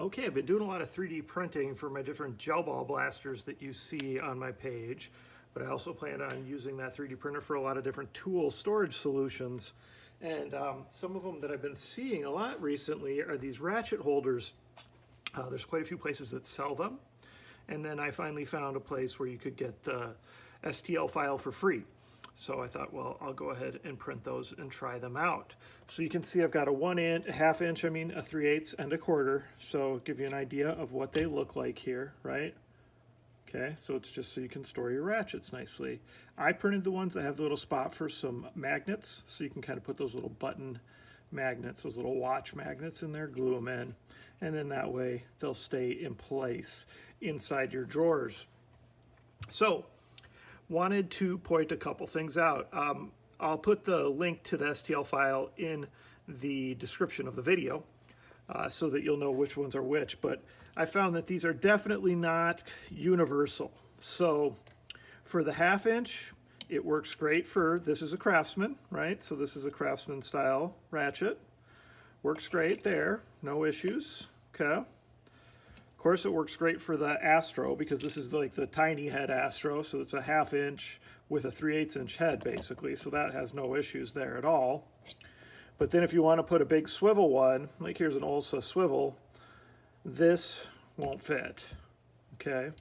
Okay, I've been doing a lot of 3D printing for my different gel ball blasters that you see on my page, but I also plan on using that 3D printer for a lot of different tool storage solutions. And some of them that I've been seeing a lot recently are these ratchet holders. There's quite a few places that sell them. And then I finally found a place where you could get the STL file for free. So I thought, well, I'll go ahead and print those and try them out. So you can see I've got a 1 inch, a half inch, a 3/8, and a quarter. So give you an idea of what they look like here, right? Okay, so it's just so you can store your ratchets nicely. I printed the ones that have the little spot for some magnets, so you can kind of put those little button magnets, those little watch magnets in there, glue them in, and then that way they'll stay in place inside your drawers. So, wanted to point a couple things out. I'll put the link to the STL file in the description of the video so that you'll know which ones are which, but I found that these are definitely not universal. So for the half inch, it works great for, this is a Craftsman, right? So this is a Craftsman style ratchet. Works great there, no issues, okay? Of course, it works great for the Astro because this is like the tiny head Astro, so it's a half inch with a 3/8 inch head basically, so that has no issues there at all. But then if you want to put a big swivel one, like here's an Olsa swivel, this won't fit, okay?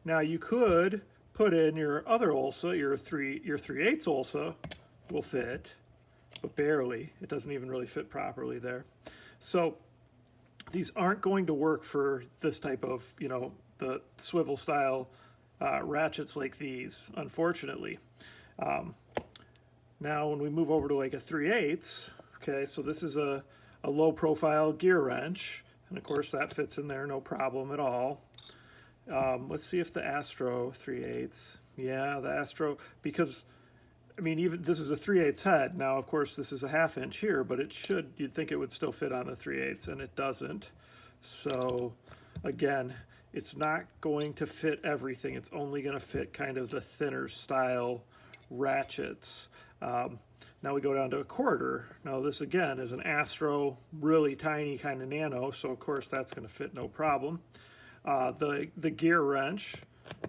Now you could put in your other Olsa, your 3/8 Olsa will fit, but barely. It doesn't even really fit properly there. So these aren't going to work for this type of, the swivel style ratchets like these, unfortunately. Now when we move over to like a 3/8, okay, so this is a low profile gear wrench, and of course that fits in there no problem at all. Let's see if the Astro 3/8, yeah, the Astro, because I mean, even this is a 3/8 head. Now, of course, this is a half inch here, but it should, you'd think it would still fit on the 3/8, and it doesn't. So, again, it's not going to fit everything. It's only going to fit kind of the thinner style ratchets. Now we go down to a quarter. Now this, again, is an Astro, really tiny kind of nano, so of course that's going to fit no problem. The gear wrench,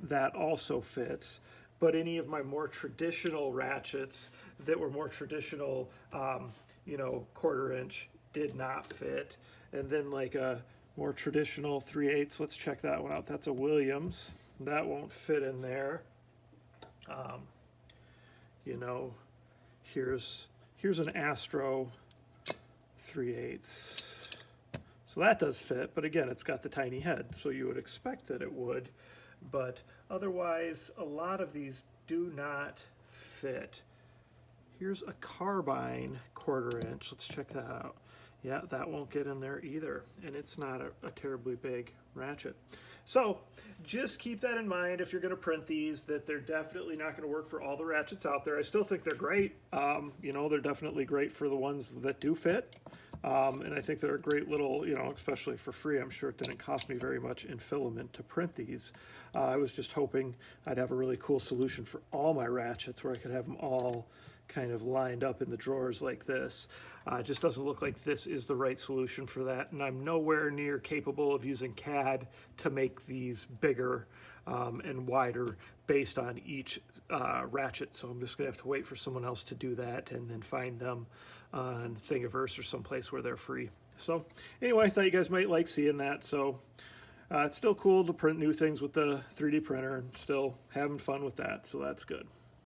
that also fits. But any of my more traditional ratchets that were more traditional, quarter inch did not fit. And then like a more traditional 3/8, let's check that one out. That's a Williams. That won't fit in there. Here's an Astro 3/8. So that does fit, but again, it's got the tiny head, so you would expect that it would. But otherwise, a lot of these do not fit. Here's a carbine quarter inch. Let's check that out. Yeah, that won't get in there either, and it's not a terribly big ratchet. So just keep that in mind if you're going to print these, that they're definitely not going to work for all the ratchets out there. I still think they're great. They're definitely great for the ones that do fit. And I think they're a great little, especially for free. I'm sure it didn't cost me very much in filament to print these. I was just hoping I'd have a really cool solution for all my ratchets where I could have them all kind of lined up in the drawers like this. It just doesn't look like this is the right solution for that, and I'm nowhere near capable of using CAD to make these bigger and wider based on each ratchet, so I'm just going to have to wait for someone else to do that and then find them on Thingiverse or someplace where they're free. So anyway, I thought you guys might like seeing that. So it's still cool to print new things with the 3D printer and still having fun with that, so that's good.